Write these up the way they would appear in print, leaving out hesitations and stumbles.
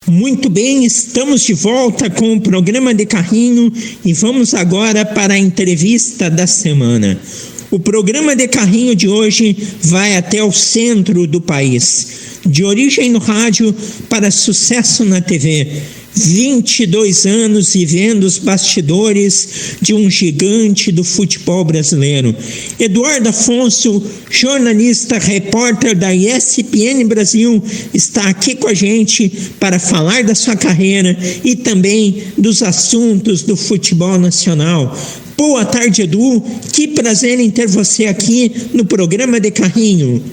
Muito bem, estamos de volta com o programa de carrinho e vamos agora para a entrevista da semana. O programa de carrinho de hoje vai até o centro do país. De origem no rádio para sucesso na TV. 22 anos vivendo os bastidores de um gigante do futebol brasileiro. Eduardo Afonso, jornalista, repórter da ESPN Brasil, está aqui com a gente para falar da sua carreira e também dos assuntos do futebol nacional. Boa tarde, Edu. Que prazer em ter você aqui no programa de carrinho.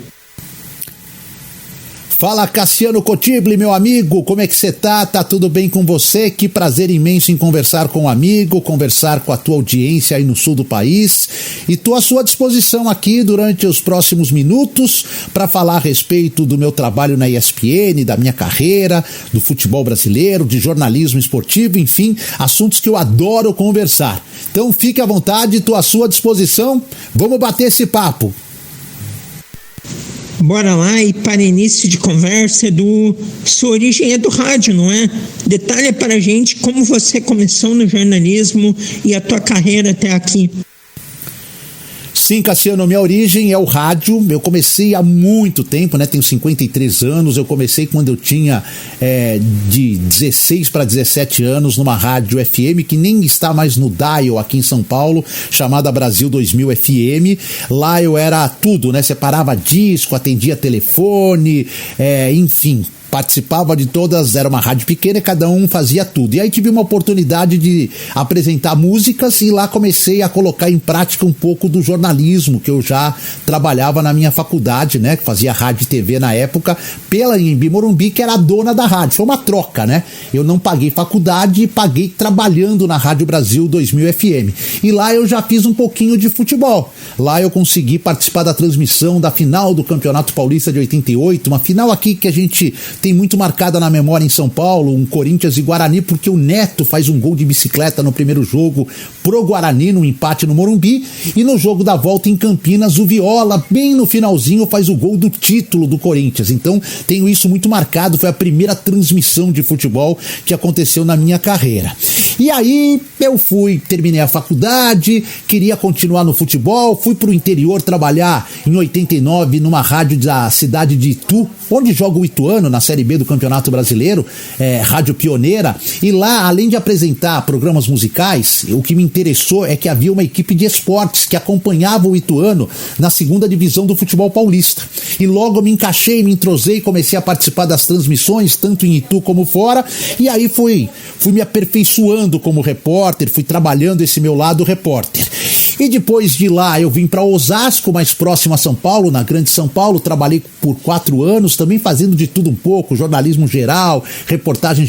Fala, Cassiano Cotibli, meu amigo, como é que você tá? Tá tudo bem com você? Que prazer imenso em conversar com um amigo, conversar com a tua audiência aí no sul do país. E tô à sua disposição aqui durante os próximos minutos para falar a respeito do meu trabalho na ESPN, da minha carreira, do futebol brasileiro, de jornalismo esportivo, enfim, assuntos que eu adoro conversar. Então fique à vontade, tô à sua disposição, vamos bater esse papo. Bora lá, e para início de conversa, Edu, sua origem é do rádio, não é? Detalhe para a gente como você começou no jornalismo e a tua carreira até aqui. Sim, Cassiano, minha origem é o rádio. Eu comecei há muito tempo, né? Tenho 53 anos. Eu comecei quando eu tinha de 16 para 17 anos numa rádio FM que nem está mais no dial aqui em São Paulo, chamada Brasil 2000 FM. Lá eu era tudo, né? Separava disco, atendia telefone, enfim. Participava de todas, era uma rádio pequena e cada um fazia tudo. E aí tive uma oportunidade de apresentar músicas e lá comecei a colocar em prática um pouco do jornalismo que eu já trabalhava na minha faculdade, né? Que fazia rádio e TV na época, pela Anhembi Morumbi, que era a dona da rádio. Foi uma troca, né? Eu não paguei faculdade e paguei trabalhando na Rádio Brasil 2000 FM. E lá eu já fiz um pouquinho de futebol. Lá eu consegui participar da transmissão da final do Campeonato Paulista de 88, uma final aqui que a gente tem muito marcada na memória em São Paulo, um Corinthians e Guarani, porque o Neto faz um gol de bicicleta no primeiro jogo pro Guarani, no empate no Morumbi, e no jogo da volta em Campinas, o Viola, bem no finalzinho, faz o gol do título do Corinthians. Então, tenho isso muito marcado, foi a primeira transmissão de futebol que aconteceu na minha carreira. E aí, eu terminei a faculdade, queria continuar no futebol, fui pro interior trabalhar em 89 numa rádio da cidade de Itu, onde joga o Ituano, na Série B do Campeonato Brasileiro, rádio pioneira, e lá, além de apresentar programas musicais, o que me interessou é que havia uma equipe de esportes que acompanhava o Ituano na segunda divisão do futebol paulista. E logo me encaixei, me entrosei, comecei a participar das transmissões, tanto em Itu como fora, e aí fui me aperfeiçoando como repórter, fui trabalhando esse meu lado repórter. E depois de lá eu vim para Osasco, mais próximo a São Paulo, na Grande São Paulo, trabalhei por 4 anos, também fazendo de tudo um pouco, jornalismo geral, reportagem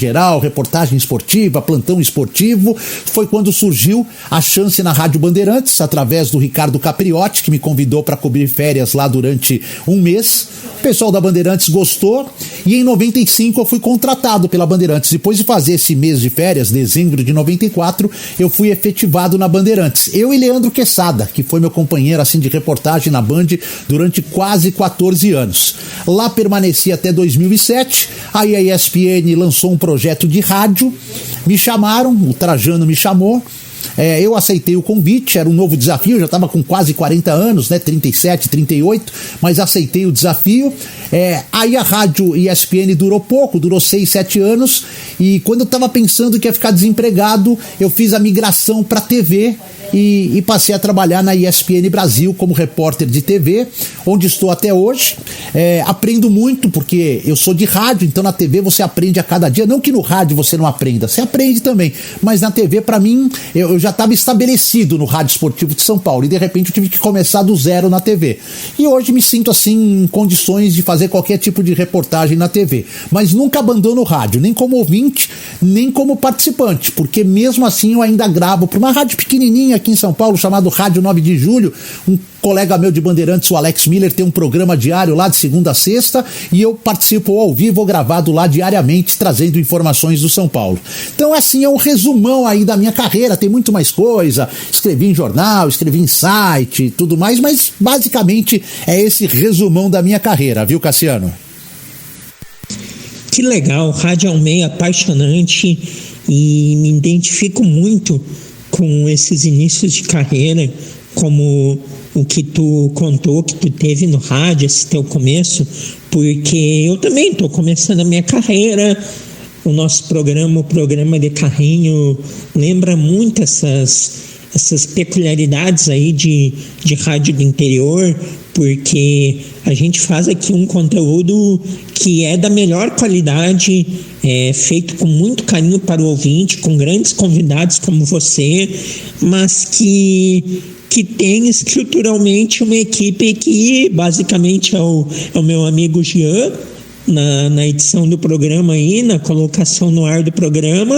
esportiva, plantão esportivo. Foi quando surgiu a chance na Rádio Bandeirantes, através do Ricardo Capriotti, que me convidou para cobrir férias lá durante um mês. O pessoal da Bandeirantes gostou e em 95 eu fui contratado pela Bandeirantes. Depois de fazer esse mês de férias, dezembro de 94, eu fui efetivado na Bandeirantes. Eu e Leandro Quesada, que foi meu companheiro assim de reportagem na Band durante quase 14 anos. Lá permaneci até 2007, aí a ESPN lançou um projeto de rádio, me chamaram, o Trajano me chamou, eu aceitei o convite, era um novo desafio, eu já estava com quase 40 anos, né, 37, 38, mas aceitei o desafio. Aí a rádio ESPN durou pouco, durou 6, 7 anos, e quando eu estava pensando que ia ficar desempregado, eu fiz a migração para TV e passei a trabalhar na ESPN Brasil como repórter de TV, onde estou até hoje. Aprendo muito, porque eu sou de rádio, então na TV você aprende a cada dia. Não que no rádio você não aprenda, você aprende também, mas na TV, para mim, eu já estava estabelecido no Rádio Esportivo de São Paulo, e de repente eu tive que começar do zero na TV. E hoje me sinto assim em condições de fazer qualquer tipo de reportagem na TV, mas nunca abandono o rádio, nem como ouvinte, nem como participante, porque mesmo assim eu ainda gravo para uma rádio pequenininha aqui em São Paulo, chamado Rádio 9 de Julho. Um colega meu de Bandeirantes, o Alex Miller, tem um programa diário lá de segunda a sexta, e eu participo ao vivo, gravado lá diariamente, trazendo informações do São Paulo. Então, assim, é um resumão aí da minha carreira, tem muito mais coisa, escrevi em jornal, escrevi em site, tudo mais, mas basicamente é esse resumão da minha carreira, viu, Cassiano? Que legal, rádio é um meio apaixonante e me identifico muito com esses inícios de carreira, como o que tu contou, que tu teve no rádio, esse teu começo, porque eu também estou começando a minha carreira. O nosso programa, o programa de carrinho, lembra muito essas peculiaridades aí de rádio do interior, porque a gente faz aqui um conteúdo que é da melhor qualidade, feito com muito carinho para o ouvinte, com grandes convidados como você, mas que tem estruturalmente uma equipe que basicamente é o meu amigo Jean, na edição do programa aí, na colocação no ar do programa,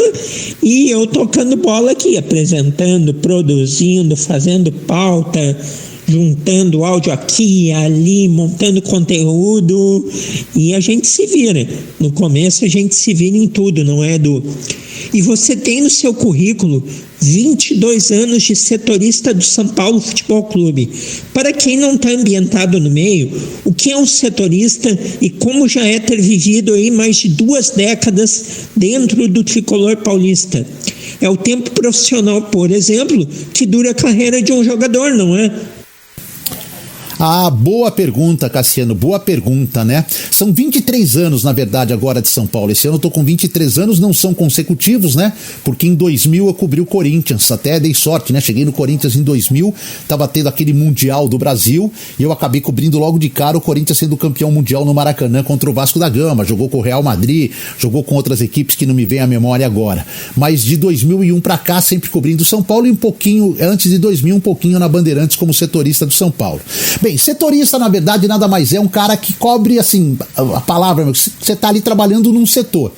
e eu tocando bola aqui, apresentando, produzindo, fazendo pauta, juntando áudio aqui e ali, montando conteúdo, e a gente se vira. No começo a gente se vira em tudo, não é, Edu? E você tem no seu currículo 22 anos de setorista do São Paulo Futebol Clube. Para quem não está ambientado no meio, o que é um setorista e como já é ter vivido aí mais de 2 décadas dentro do tricolor paulista? É o tempo profissional, por exemplo, que dura a carreira de um jogador, não é? Ah, boa pergunta, Cassiano, boa pergunta, né? São 23 anos, na verdade, agora de São Paulo. Esse ano eu tô com 23 anos, não são consecutivos, né? Porque em 2000 eu cobri o Corinthians, até dei sorte, né? Cheguei no Corinthians em 2000, tava tendo aquele Mundial do Brasil, e eu acabei cobrindo logo de cara o Corinthians sendo campeão mundial no Maracanã contra o Vasco da Gama, jogou com o Real Madrid, jogou com outras equipes que não me vem à memória agora. Mas de 2001 pra cá, sempre cobrindo São Paulo, e um pouquinho, antes de 2000, um pouquinho na Bandeirantes como setorista do São Paulo. Bem, setorista, na verdade, nada mais é um cara que cobre, assim, a palavra, você está ali trabalhando num setor.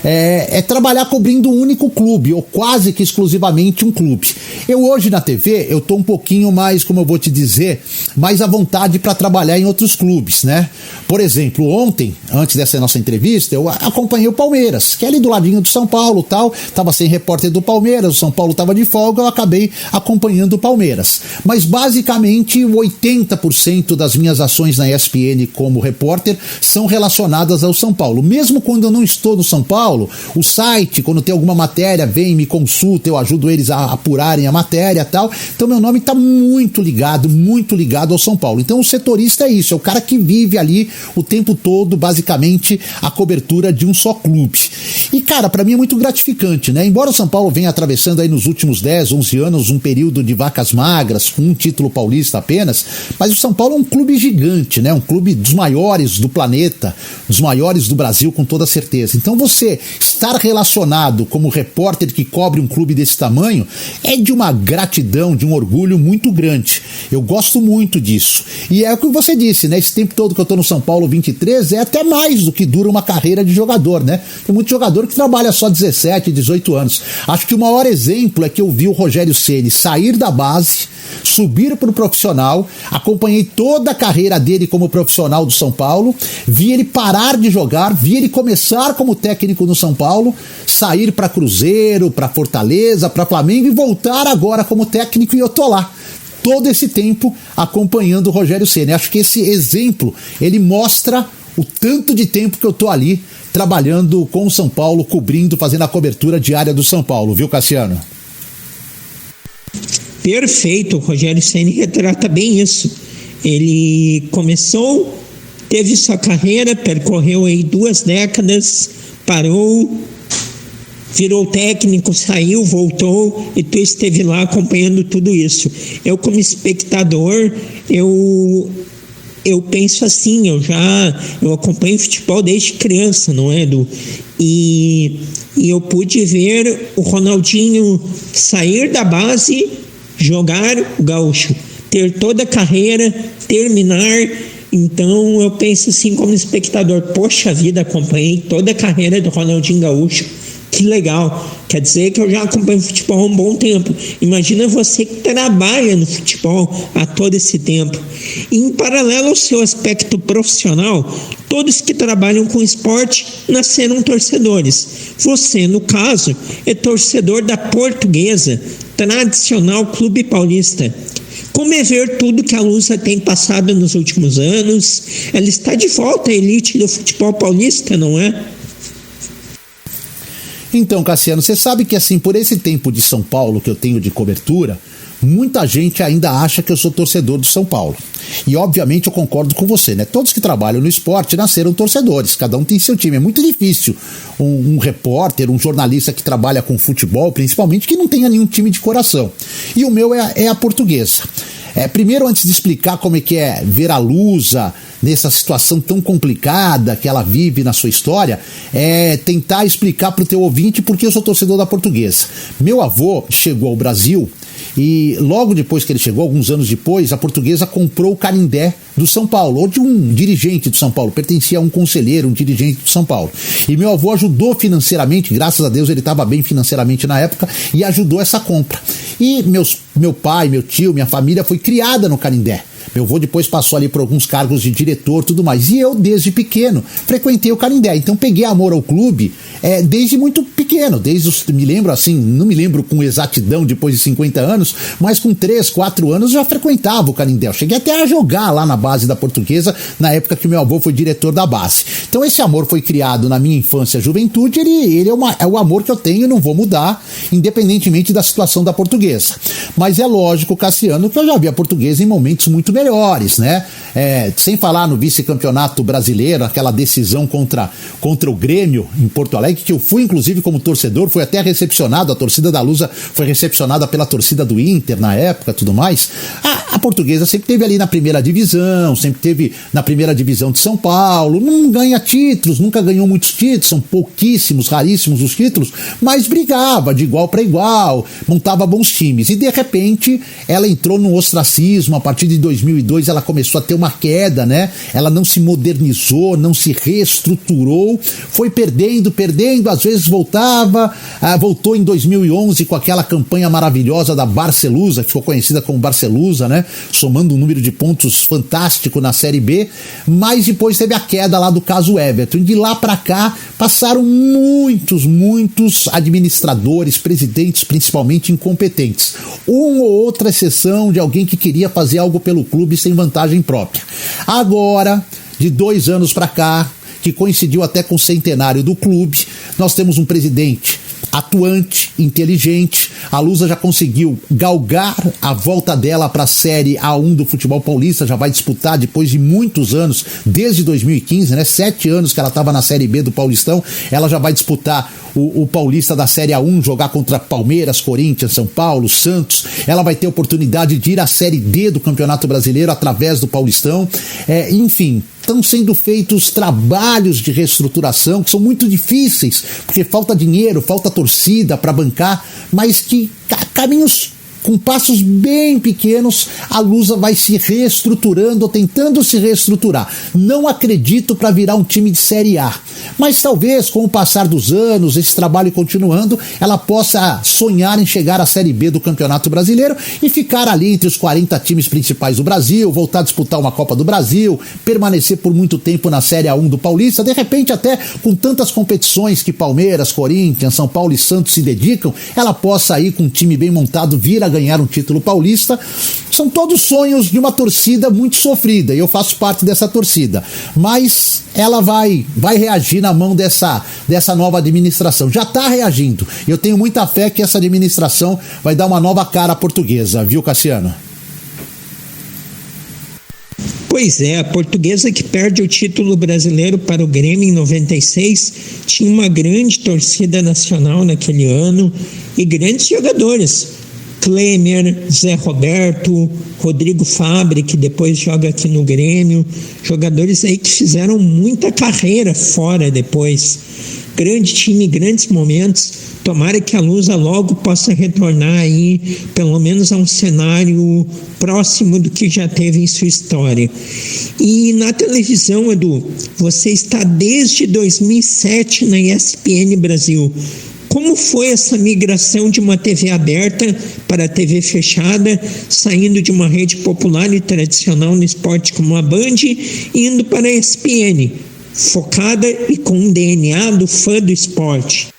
É trabalhar cobrindo um único clube, ou quase que exclusivamente um clube. Eu hoje na TV, eu tô um pouquinho mais, como eu vou te dizer, mais à vontade para trabalhar em outros clubes, né? Por exemplo, ontem, antes dessa nossa entrevista, eu acompanhei o Palmeiras, que é ali do ladinho do São Paulo, tal, tava sem repórter do Palmeiras, o São Paulo tava de folga, eu acabei acompanhando o Palmeiras. Mas basicamente 80% das minhas ações na ESPN como repórter são relacionadas ao São Paulo. Mesmo quando eu não estou no São Paulo, o site, quando tem alguma matéria, vem, me consulta, eu ajudo eles a apurarem a matéria e tal. Então meu nome está muito ligado ao São Paulo. Então o setorista é isso, é o cara que vive ali o tempo todo, basicamente, a cobertura de um só clube. E cara, para mim é muito gratificante, né? Embora o São Paulo venha atravessando aí nos últimos 10, 11 anos um período de vacas magras, com um título paulista apenas, mas o São Paulo é um clube gigante, né? Um clube dos maiores do planeta, dos maiores do Brasil, com toda certeza. Então você estar relacionado como repórter que cobre um clube desse tamanho é de uma gratidão, de um orgulho muito grande. Eu gosto muito disso. E é o que você disse, né? Esse tempo todo que eu tô no São Paulo 23 é até mais do que dura uma carreira de jogador, né? Tem muito jogador que trabalha só 17, 18 anos. Acho que o maior exemplo é que eu vi o Rogério Ceni sair da base, subir para o profissional, acompanhei toda a carreira dele como profissional do São Paulo, vi ele parar de jogar, vi ele começar como técnico no São Paulo, sair para Cruzeiro, para Fortaleza, para Flamengo e voltar agora como técnico, e eu tô lá todo esse tempo acompanhando o Rogério Ceni. Acho que esse exemplo, ele mostra o tanto de tempo que eu tô ali trabalhando com o São Paulo, cobrindo, fazendo a cobertura diária do São Paulo, viu, Cassiano? Perfeito, o Rogério Ceni retrata bem isso. Ele começou, teve sua carreira, percorreu aí 2 décadas, parou, virou técnico, saiu, voltou, e tu esteve lá acompanhando tudo isso. Eu, como espectador, eu penso assim, eu acompanho futebol desde criança, não é, Edu? E eu pude ver o Ronaldinho sair da base, jogar o gaúcho, ter toda a carreira, terminar. Então eu penso assim como espectador, poxa vida, acompanhei toda a carreira do Ronaldinho Gaúcho, que legal, quer dizer que eu já acompanho futebol há um bom tempo. Imagina você que trabalha no futebol há todo esse tempo. E em paralelo ao seu aspecto profissional, todos que trabalham com esporte nasceram torcedores. Você, no caso, é torcedor da Portuguesa, tradicional clube paulista. Como é ver tudo que a Lusa tem passado nos últimos anos? Ela está de volta à elite do futebol paulista, não é? Então, Cassiano, você sabe que assim, por esse tempo de São Paulo que eu tenho de cobertura, muita gente ainda acha que eu sou torcedor do São Paulo. E obviamente eu concordo com você, né? Todos que trabalham no esporte nasceram torcedores, cada um tem seu time. É muito difícil um repórter, um jornalista que trabalha com futebol, principalmente, que não tenha nenhum time de coração. E o meu é a Portuguesa. Primeiro, antes de explicar como é que é ver a Lusa nessa situação tão complicada que ela vive na sua história, tentar explicar para o teu ouvinte por que eu sou torcedor da Portuguesa. Meu avô chegou ao Brasil e logo depois que ele chegou, alguns anos depois, a Portuguesa comprou o Canindé do São Paulo, ou de um dirigente do São Paulo, pertencia a um conselheiro, um dirigente do São Paulo. E meu avô ajudou financeiramente, graças a Deus ele estava bem financeiramente na época, e ajudou essa compra. E meu pai, meu tio, minha família foi criada no Canindé. Meu avô depois passou ali por alguns cargos de diretor, tudo mais. E eu, desde pequeno, frequentei o Canindé. Então peguei amor ao clube desde muito pequeno. Me lembro assim, não me lembro com exatidão depois de 50 anos, mas com 3, 4 anos eu já frequentava o Canindé. Eu cheguei até a jogar lá na base da Portuguesa, na época que meu avô foi diretor da base. Então esse amor foi criado na minha infância e juventude, ele é o amor que eu tenho e não vou mudar, independentemente da situação da Portuguesa. Mas é lógico, Cassiano, que eu já vi a Portuguesa em momentos muito melhores, né? Sem falar no vice-campeonato brasileiro, aquela decisão contra o Grêmio em Porto Alegre, que eu fui inclusive como torcedor, fui até recepcionado, a torcida da Lusa foi recepcionada pela torcida do Inter na época, tudo mais. A Portuguesa sempre teve ali na primeira divisão, sempre teve na primeira divisão de São Paulo, não ganha títulos, nunca ganhou muitos títulos, são pouquíssimos, raríssimos os títulos, mas brigava de igual para igual, montava bons times, e de repente ela entrou num ostracismo. A partir de 2002 ela começou a ter uma queda, né? Ela não se modernizou, não se reestruturou, foi perdendo, às vezes voltou em 2011 com aquela campanha maravilhosa da Barcelusa, que ficou conhecida como Barcelusa, né? Somando um número de pontos fantástico na Série B, mas depois teve a queda lá do caso Everton, e de lá para cá passaram muitos administradores, presidentes principalmente incompetentes, uma ou outra exceção de alguém que queria fazer algo pelo clube sem vantagem própria. Agora, de 2 anos para cá, que coincidiu até com o centenário do clube, nós temos um presidente atuante, inteligente. A Lusa já conseguiu galgar a volta dela para a Série A1 do futebol paulista, já vai disputar depois de muitos anos, desde 2015, né? 7 anos que ela estava na Série B do Paulistão, ela já vai disputar o Paulista da Série A1, jogar contra Palmeiras, Corinthians, São Paulo, Santos. Ela vai ter oportunidade de ir à Série D do Campeonato Brasileiro através do Paulistão. Enfim, estão sendo feitos trabalhos de reestruturação que são muito difíceis, porque falta dinheiro, falta torcida para bancar, mas que caminhos com passos bem pequenos, a Lusa vai se reestruturando, ou tentando se reestruturar. Não acredito para virar um time de Série A, mas talvez com o passar dos anos, esse trabalho continuando, ela possa sonhar em chegar à Série B do Campeonato Brasileiro e ficar ali entre os 40 times principais do Brasil, voltar a disputar uma Copa do Brasil, permanecer por muito tempo na Série A1 do Paulista, de repente até com tantas competições que Palmeiras, Corinthians, São Paulo e Santos se dedicam, ela possa ir com um time bem montado, vir a ganhar um título paulista. São todos sonhos de uma torcida muito sofrida, e eu faço parte dessa torcida, mas ela vai reagir na mão dessa nova administração. Já está reagindo. Eu tenho muita fé que essa administração vai dar uma nova cara à Portuguesa, viu, Cassiano? Pois é, a Portuguesa, que perde o título brasileiro para o Grêmio em 96, tinha uma grande torcida nacional naquele ano e grandes jogadores. Klemer, Zé Roberto, Rodrigo Fabre, que depois joga aqui no Grêmio, jogadores aí que fizeram muita carreira fora depois. Grande time, grandes momentos. Tomara que a Lusa logo possa retornar aí, pelo menos a um cenário próximo do que já teve em sua história. E na televisão, Edu, você está desde 2007 na ESPN Brasil. Como foi essa migração de uma TV aberta para a TV fechada, saindo de uma rede popular e tradicional no esporte como a Band, indo para a ESPN, focada e com um DNA do fã do esporte?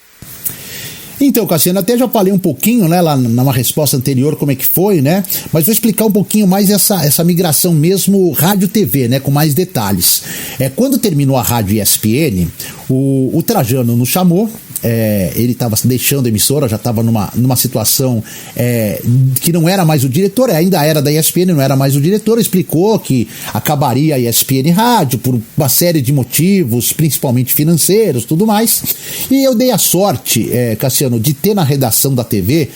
Então, Cassiano, até já falei um pouquinho, né, lá numa resposta anterior como é que foi, né, mas vou explicar um pouquinho mais essa migração mesmo rádio-TV, né, com mais detalhes. Quando terminou a rádio ESPN, o Trajano nos chamou ele estava deixando a emissora, já estava numa situação que não era mais o diretor, ainda era da ESPN, não era mais o diretor, explicou que acabaria a ESPN Rádio por uma série de motivos, principalmente financeiros, tudo mais. E eu dei a sorte, Cassiano, de ter na redação da TV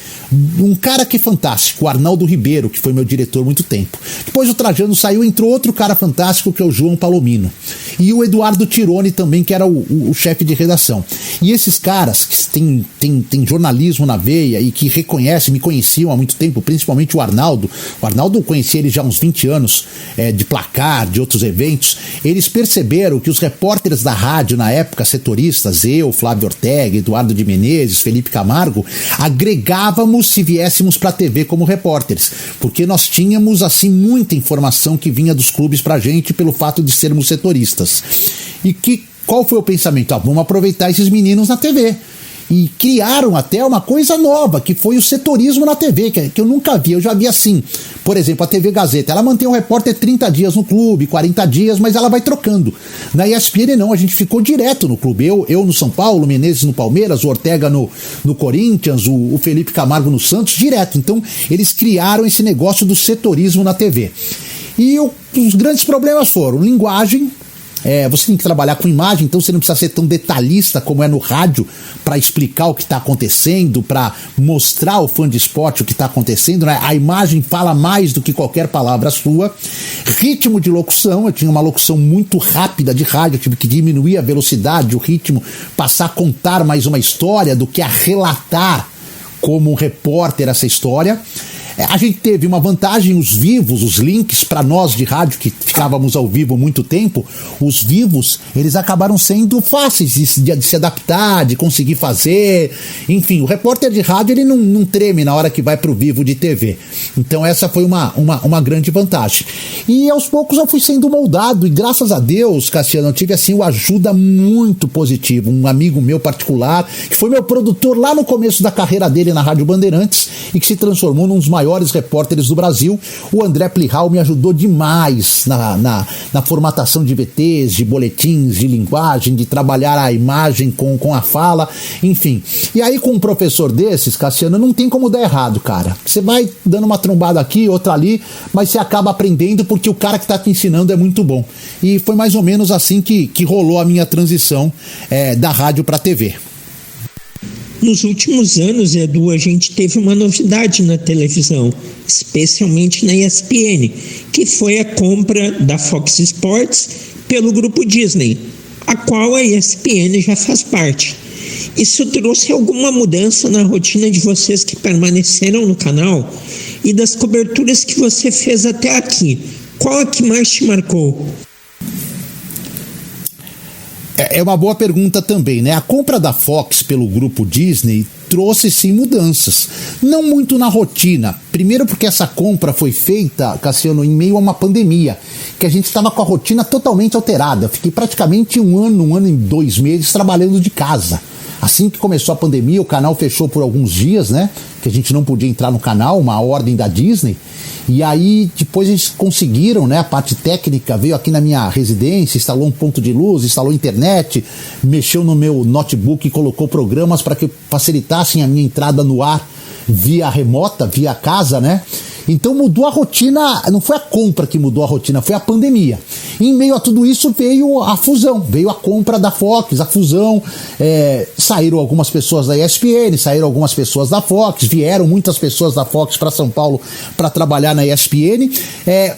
um cara que é fantástico, o Arnaldo Ribeiro, que foi meu diretor há muito tempo. Depois o Trajano saiu, entrou outro cara fantástico, que é o João Palomino. E o Eduardo Tironi também, que era o chefe de redação. E esses caras que têm jornalismo na veia e que me conheciam há muito tempo, principalmente o Arnaldo. O Arnaldo, eu conhecia ele já há uns 20 anos, de Placar, de outros eventos. Eles perceberam que os repórteres da rádio, na época, setoristas, eu, Flávio Ortega, Eduardo de Menezes, Felipe Camargo, agregávamos se viéssemos para a TV como repórteres, porque nós tínhamos assim muita informação que vinha dos clubes pra gente pelo fato de sermos setoristas. E qual foi o pensamento? Vamos aproveitar esses meninos na TV. E criaram até uma coisa nova, que foi o setorismo na TV, que eu nunca vi. Eu já vi assim, por exemplo, a TV Gazeta, ela mantém o repórter 30 dias no clube, 40 dias, mas ela vai trocando. Na ESPN não, a gente ficou direto no clube. Eu no São Paulo, o Menezes no Palmeiras, o Ortega no Corinthians, o Felipe Camargo no Santos, direto. Então, eles criaram esse negócio do setorismo na TV. E os grandes problemas foram linguagem. Você tem que trabalhar com imagem, então você não precisa ser tão detalhista como é no rádio para explicar o que está acontecendo, para mostrar ao fã de esporte o que está acontecendo, né? A imagem fala mais do que qualquer palavra sua. Ritmo de locução, eu tinha uma locução muito rápida de rádio, eu tive que diminuir a velocidade, o ritmo, passar a contar mais uma história do que a relatar como um repórter essa história. A gente teve uma vantagem, os vivos, os links, para nós de rádio que ficávamos ao vivo há muito tempo, os vivos, eles acabaram sendo fáceis de se adaptar, de conseguir fazer. Enfim, o repórter de rádio ele não treme na hora que vai pro vivo de TV. Então essa foi uma grande vantagem. E aos poucos eu fui sendo moldado, e graças a Deus, Cassiano, eu tive assim uma ajuda muito positiva. Um amigo meu particular, que foi meu produtor lá no começo da carreira dele na Rádio Bandeirantes e que se transformou num dos maiores repórteres do Brasil, o André Plihal, me ajudou demais na formatação de VTs, de boletins, de linguagem, de trabalhar a imagem com a fala, enfim. E aí com um professor desses, Cassiano, não tem como dar errado, cara. Você vai dando uma trombada aqui, outra ali, mas você acaba aprendendo porque o cara que está te ensinando é muito bom. E foi mais ou menos assim que rolou a minha transição da rádio para a TV. Nos últimos anos, Edu, a gente teve uma novidade na televisão, especialmente na ESPN, que foi a compra da Fox Sports pelo grupo Disney, a qual a ESPN já faz parte. Isso trouxe alguma mudança na rotina de vocês que permaneceram no canal e das coberturas que você fez até aqui? Qual a que mais te marcou? É uma boa pergunta também, né? A compra da Fox pelo grupo Disney trouxe sim mudanças, não muito na rotina. Primeiro porque essa compra foi feita, Cassiano, em meio a uma pandemia, que a gente estava com a rotina totalmente alterada. Eu fiquei praticamente um ano e 2 meses trabalhando de casa. Assim que começou a pandemia, o canal fechou por alguns dias, né? Que a gente não podia entrar no canal, uma ordem da Disney. E aí, depois eles conseguiram, né? A parte técnica veio aqui na minha residência, instalou um ponto de luz, instalou internet, mexeu no meu notebook e colocou programas para que facilitassem a minha entrada no ar via remota, via casa, né? Então mudou a rotina, não foi a compra que mudou a rotina, foi a pandemia. E em meio a tudo isso veio a fusão, veio a compra da Fox, a fusão, saíram algumas pessoas da ESPN, saíram algumas pessoas da Fox, vieram muitas pessoas da Fox para São Paulo para trabalhar na ESPN.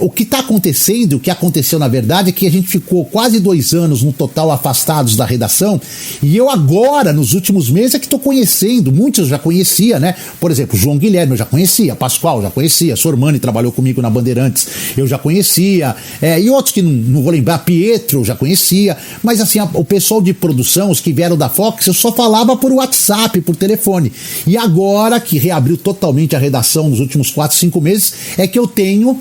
O que está acontecendo, o que aconteceu na verdade é que a gente ficou quase 2 anos no total afastados da redação, e eu agora, nos últimos meses, é que estou conhecendo, muitos eu já conhecia, né? Por exemplo, João Guilherme eu já conhecia, Pascoal já conhecia, Sormani trabalhou comigo na Bandeirantes, eu já conhecia, e outros que não vou lembrar, Pietro eu já conhecia, mas assim, o pessoal de produção, os que vieram da Fox, eu só falava por WhatsApp, por telefone. E agora que reabriu totalmente a redação nos últimos 4, 5 meses, é que eu tenho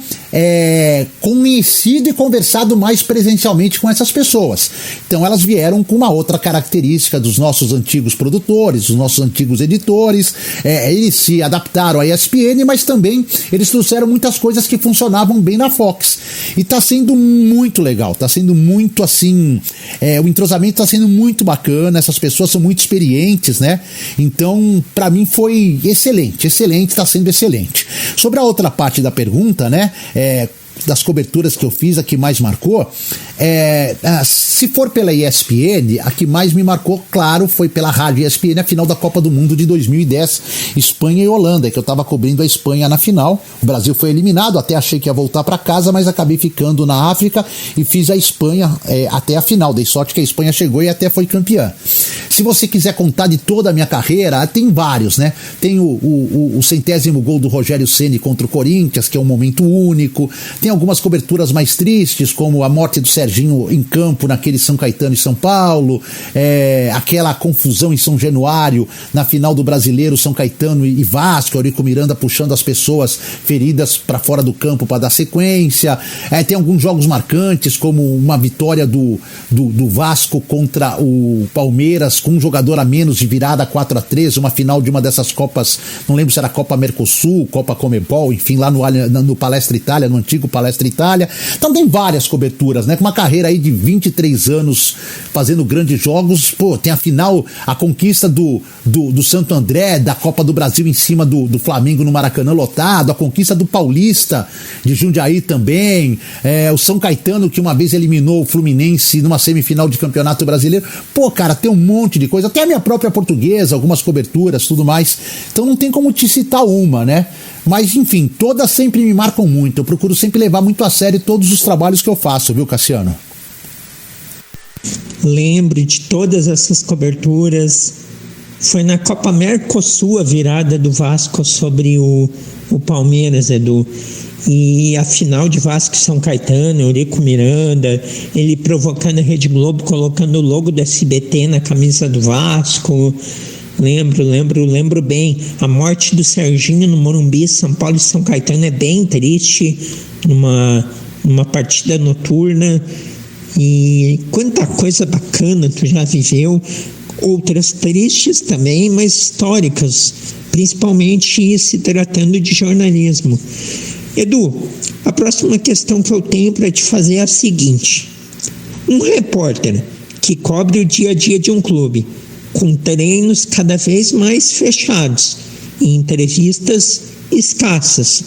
conhecido e conversado mais presencialmente com essas pessoas. Então elas vieram com uma outra característica dos nossos antigos produtores, dos nossos antigos editores, eles se adaptaram à ESPN, mas também eles trouxeram muitas coisas que funcionavam bem na Fox. E está sendo muito muito legal, tá sendo muito assim, o entrosamento tá sendo muito bacana, essas pessoas são muito experientes, né? Então, pra mim foi excelente, tá sendo excelente. Sobre a outra parte da pergunta, né? Das coberturas que eu fiz, a que mais marcou, se for pela ESPN, a que mais me marcou, claro, foi pela rádio ESPN, a final da Copa do Mundo de 2010, Espanha e Holanda, que eu estava cobrindo a Espanha na final. O Brasil foi eliminado, até achei que ia voltar para casa, mas acabei ficando na África e fiz a Espanha até a final. Dei sorte que a Espanha chegou e até foi campeã. Se você quiser contar de toda a minha carreira, tem vários, né? Tem o 100º gol do Rogério Ceni contra o Corinthians, que é um momento único. Tem algumas coberturas mais tristes, como a morte do Serginho em campo naquele São Caetano e São Paulo, aquela confusão em São Januário, na final do Brasileiro, São Caetano e Vasco, Eurico Miranda puxando as pessoas feridas para fora do campo para dar sequência. Tem alguns jogos marcantes, como uma vitória do Vasco contra o Palmeiras, com um jogador a menos de virada 4-3, uma final de uma dessas Copas, não lembro se era Copa Mercosul, Copa Comebol, enfim, lá no Palestra Itália, no antigo Palestra Itália. Então tem várias coberturas, né? Com uma carreira aí de 23 anos fazendo grandes jogos. Tem a final, a conquista do Santo André, da Copa do Brasil em cima do Flamengo no Maracanã lotado, a conquista do Paulista de Jundiaí também, o São Caetano que uma vez eliminou o Fluminense numa semifinal de Campeonato Brasileiro. Cara, tem um monte de coisa, até a minha própria Portuguesa, algumas coberturas, tudo mais. Então não tem como te citar uma, né? Mas, enfim, todas sempre me marcam muito. Eu procuro sempre levar muito a sério todos os trabalhos que eu faço, viu, Cassiano? Lembro de todas essas coberturas. Foi na Copa Mercosul a virada do Vasco sobre o Palmeiras, Edu. E a final de Vasco e São Caetano, Eurico Miranda, ele provocando a Rede Globo, colocando o logo do SBT na camisa do Vasco. Lembro bem. A morte do Serginho no Morumbi, São Paulo e São Caetano é bem triste, numa partida noturna. E quanta coisa bacana tu já viveu, outras tristes também, mas históricas, principalmente se tratando de jornalismo. Edu, a próxima questão que eu tenho para te fazer é a seguinte: um repórter que cobre o dia a dia de um clube, com treinos cada vez mais fechados e entrevistas escassas,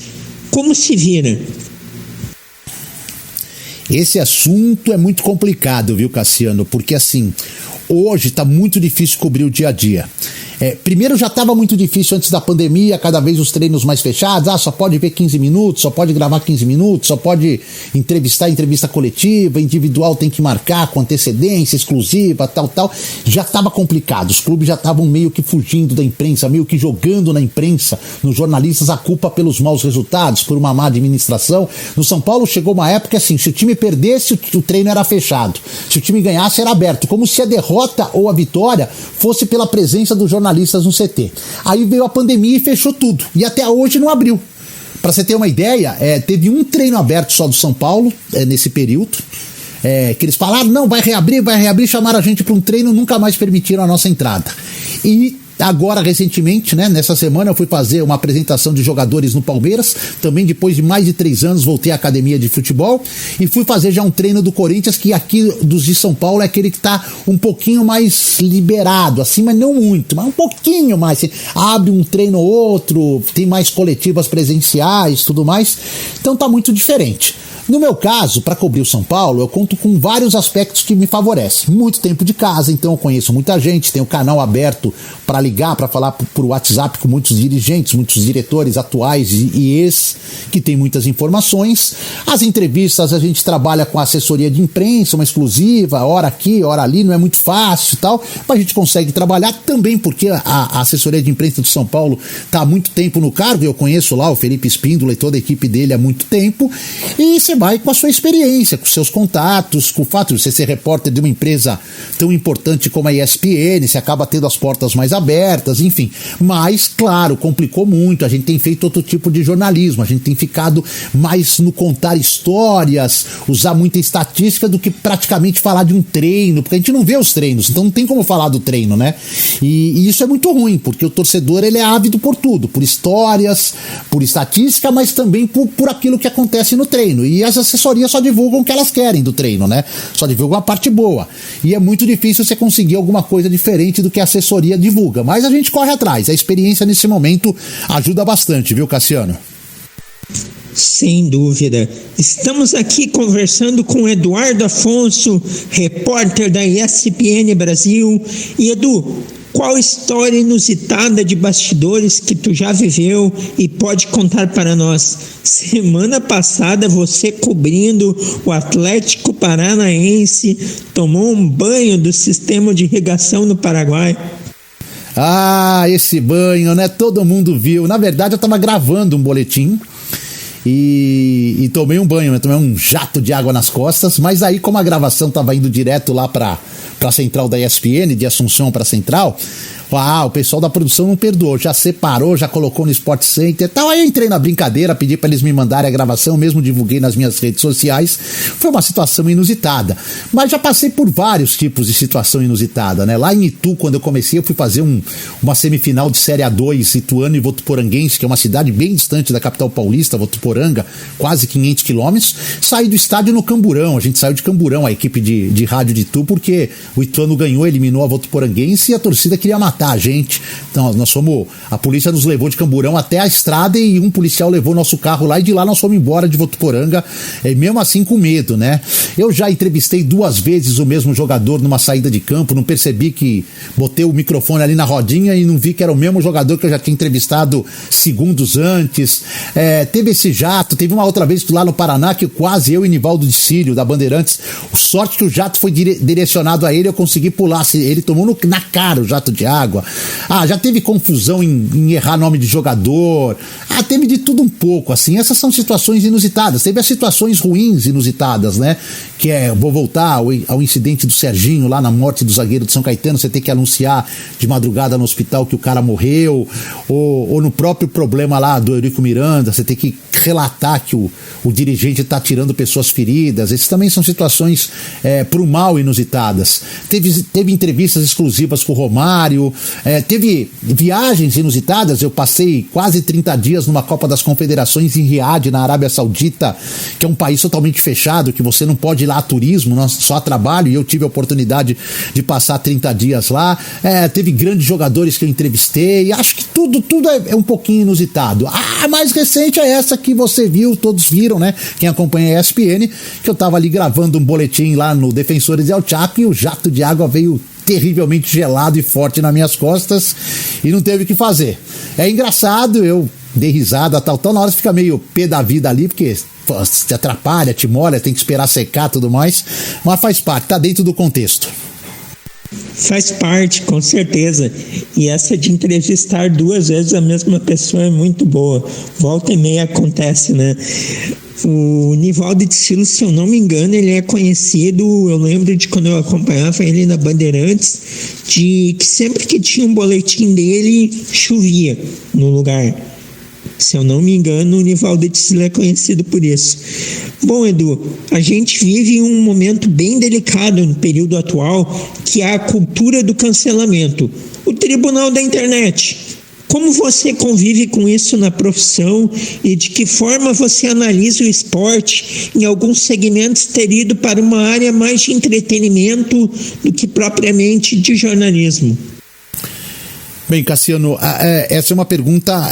como se vira? Esse assunto é muito complicado, viu, Cassiano? Porque assim, hoje está muito difícil cobrir o dia a dia. Primeiro já estava muito difícil antes da pandemia, cada vez os treinos mais fechados, só pode ver 15 minutos, só pode gravar 15 minutos, só pode entrevista coletiva, individual tem que marcar com antecedência, exclusiva, tal. Já estava complicado, os clubes já estavam meio que fugindo da imprensa, meio que jogando na imprensa, nos jornalistas, a culpa pelos maus resultados, por uma má administração. No São Paulo chegou uma época assim, se o time perdesse, o treino era fechado, se o time ganhasse, era aberto, como se a derrota ou a vitória fosse pela presença do jornalistas no CT. Aí veio a pandemia e fechou tudo. E até hoje não abriu. Para você ter uma ideia, teve um treino aberto só do São Paulo nesse período. Que eles falaram, não, vai reabrir, chamaram a gente para um treino, nunca mais permitiram a nossa entrada. E agora, recentemente, né, nessa semana, eu fui fazer uma apresentação de jogadores no Palmeiras. Também depois de mais de 3 anos voltei à academia de futebol e fui fazer já um treino do Corinthians, que aqui dos de São Paulo é aquele que está um pouquinho mais liberado, assim, mas não muito, mas um pouquinho mais. Assim, abre um treino ou outro, tem mais coletivas presenciais, tudo mais. Então tá muito diferente. No meu caso, para cobrir o São Paulo, eu conto com vários aspectos que me favorecem. Muito tempo de casa, então eu conheço muita gente, tenho o canal aberto para ligar, para falar por WhatsApp com muitos dirigentes, muitos diretores atuais e ex, que tem muitas informações. As entrevistas, a gente trabalha com assessoria de imprensa, uma exclusiva, hora aqui, hora ali, não é muito fácil e tal, mas a gente consegue trabalhar também porque a assessoria de imprensa do São Paulo está há muito tempo no cargo, eu conheço lá o Felipe Espíndola e toda a equipe dele há muito tempo, e você vai com a sua experiência, com seus contatos, com o fato de você ser repórter de uma empresa tão importante como a ESPN, você acaba tendo as portas mais abertas, enfim. Mas, claro, complicou muito, a gente tem feito outro tipo de jornalismo, a gente tem ficado mais no contar histórias, usar muita estatística do que praticamente falar de um treino, porque a gente não vê os treinos, então não tem como falar do treino, né? E isso é muito ruim, porque o torcedor ele é ávido por tudo, por histórias, por estatística, mas também por aquilo que acontece no treino. E as assessorias só divulgam o que elas querem do treino, né? Só divulgam a parte boa. E é muito difícil você conseguir alguma coisa diferente do que a assessoria divulga. Mas a gente corre atrás. A experiência nesse momento ajuda bastante, viu, Cassiano? Sem dúvida. Estamos aqui conversando com Eduardo Afonso, repórter da ESPN Brasil. E Edu, qual história inusitada de bastidores que tu já viveu e pode contar para nós? Semana passada você, cobrindo o Atlético Paranaense, tomou um banho do sistema de irrigação no Paraguai. Ah, esse banho, né? Todo mundo viu. Na verdade, eu estava gravando um boletim e tomei um banho, né? Tomei um jato de água nas costas, mas aí, como a gravação estava indo direto lá para a central da ESPN, de Assunção para a central, o pessoal da produção não perdoou, já separou, já colocou no Sport Center e tal. Aí eu entrei na brincadeira, pedi para eles me mandarem a gravação, mesmo divulguei nas minhas redes sociais. Foi uma situação inusitada, mas já passei por vários tipos de situação inusitada, né? Lá em Itu, quando eu comecei, eu fui fazer uma semifinal de Série A2, Ituano e Votuporanguense, que é uma cidade bem distante da capital paulista, Votuporanga, quase 500 quilômetros. Saí do estádio no Camburão, a gente saiu de Camburão, a equipe de rádio de Itu, porque o Ituano ganhou, eliminou a Votuporanguense e a torcida queria matar a gente. Então a polícia nos levou de Camburão até a estrada e um policial levou nosso carro lá e de lá nós fomos embora de Votuporanga, mesmo assim com medo, né? Eu já entrevistei 2 vezes o mesmo jogador numa saída de campo, não percebi que botei o microfone ali na rodinha e não vi que era o mesmo jogador que eu já tinha entrevistado segundos antes. Teve esse jato, teve uma outra vez lá no Paraná que quase eu e Nivaldo de Cílio, da Bandeirantes, sorte que o jato foi direcionado a ele, eu consegui pular, ele tomou na cara o jato de água. Já teve confusão em errar nome de jogador, teve de tudo um pouco, assim. Essas são situações inusitadas. Teve as situações ruins inusitadas, né? Que vou voltar ao incidente do Serginho, lá na morte do zagueiro de São Caetano, você tem que anunciar de madrugada no hospital que o cara morreu, ou no próprio problema lá do Eurico Miranda, você tem que relatar que o dirigente está tirando pessoas feridas. Essas também são situações pro mal inusitadas. Teve entrevistas exclusivas com o Romário, teve viagens inusitadas. Eu passei quase 30 dias numa Copa das Confederações em Riad, na Arábia Saudita, que é um país totalmente fechado, que você não pode ir lá a turismo, só a trabalho, e eu tive a oportunidade de passar 30 dias lá. Teve grandes jogadores que eu entrevistei. Acho que tudo é um pouquinho inusitado. A mais recente é essa que você viu, todos viram, né? Quem acompanha a ESPN, que eu tava ali gravando um boletim lá no Defensores del Chaco e o jato de água veio terrivelmente gelado e forte nas minhas costas e não teve o que fazer. É engraçado, eu dei risada, tal, na hora você fica meio pé da vida ali, porque te atrapalha, te molha, tem que esperar secar e tudo mais, mas faz parte, tá dentro do contexto. Faz parte, com certeza. E essa de entrevistar 2 vezes a mesma pessoa é muito boa. Volta e meia acontece, né? O Nivaldo de Cílio, se eu não me engano, ele é conhecido, eu lembro de quando eu acompanhava ele na Bandeirantes, de que sempre que tinha um boletim dele, chovia no lugar. Se eu não me engano, o Nivaldo de Cílio é conhecido por isso. Bom, Edu, a gente vive um momento bem delicado no período atual, que é a cultura do cancelamento. O tribunal da internet. Como você convive com isso na profissão e de que forma você analisa o esporte em alguns segmentos ter ido para uma área mais de entretenimento do que propriamente de jornalismo? Bem, Cassiano, essa é uma pergunta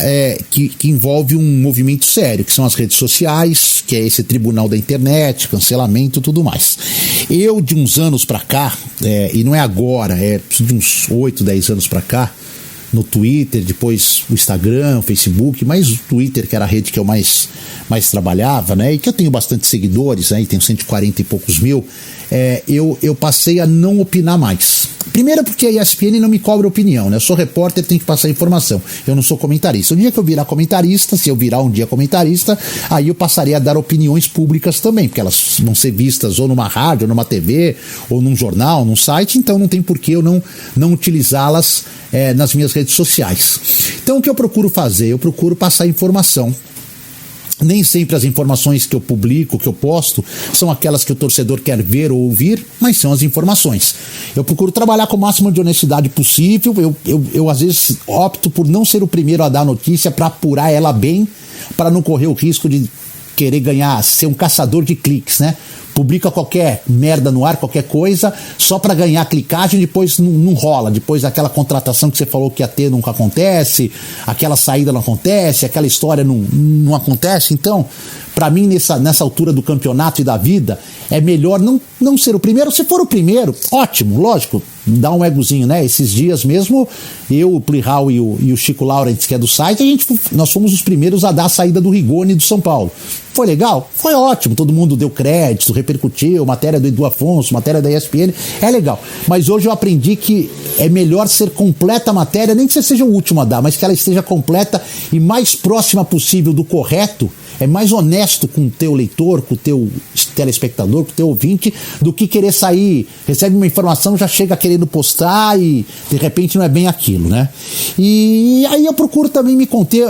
que envolve um movimento sério, que são as redes sociais, que é esse tribunal da internet, cancelamento e tudo mais. Eu, de uns anos pra cá, e não é agora, de uns 8, 10 anos pra cá, no Twitter, depois o Instagram, o Facebook, mas o Twitter, que era a rede que eu mais trabalhava, né, e que eu tenho bastante seguidores, né, e tenho 140 e poucos mil, eu passei a não opinar mais. Primeiro porque a ESPN não me cobra opinião, né? Eu sou repórter, tenho que passar informação. Eu não sou comentarista. O dia que eu virar comentarista, se eu virar um dia comentarista, aí eu passarei a dar opiniões públicas também, porque elas vão ser vistas ou numa rádio, ou numa TV, ou num jornal, num site, então não tem por que eu não utilizá-las nas minhas redes sociais. Então o que eu procuro fazer? Eu procuro passar informação. Nem sempre as informações que eu publico, que eu posto, são aquelas que o torcedor quer ver ou ouvir, mas são as informações. Eu procuro trabalhar com o máximo de honestidade possível. Eu às vezes opto por não ser o primeiro a dar a notícia para apurar ela bem, para não correr o risco de querer ganhar, ser um caçador de cliques, né? Publica qualquer merda no ar, qualquer coisa, só para ganhar clicagem, depois não rola. Depois aquela contratação que você falou que ia ter nunca acontece, aquela saída não acontece, aquela história não acontece. Então, para mim, nessa altura do campeonato e da vida, é melhor não ser o primeiro. Se for o primeiro, ótimo, lógico, dá um egozinho, né? Esses dias mesmo, eu, o Plihal e o Chico Laurentz, que é do site, nós fomos os primeiros a dar a saída do Rigoni do São Paulo. Foi legal? Foi ótimo, todo mundo deu crédito, repercutiu, matéria do Edu Afonso, matéria da ESPN, é legal. Mas hoje eu aprendi que é melhor ser completa a matéria, nem que você seja o último a dar, mas que ela esteja completa e mais próxima possível do correto, é mais honesto com o teu leitor, com o teu telespectador, com o teu ouvinte, do que querer sair, recebe uma informação, já chega querendo postar e de repente não é bem aquilo, né? E aí eu procuro também me conter,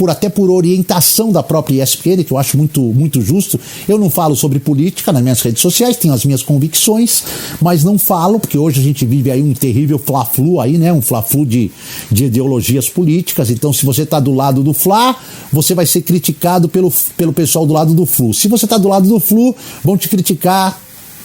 até por orientação da própria ESPN, que eu acho muito, muito justo, eu não falo sobre política nas minhas redes sociais, tenho as minhas convicções, mas não falo, porque hoje a gente vive aí um terrível Fla-Flu aí, né? Um Fla-Flu de ideologias políticas, então se você tá do lado do Fla, você vai ser criticado pelo pessoal do lado do Flu. Se você está do lado do Flu, vão te criticar,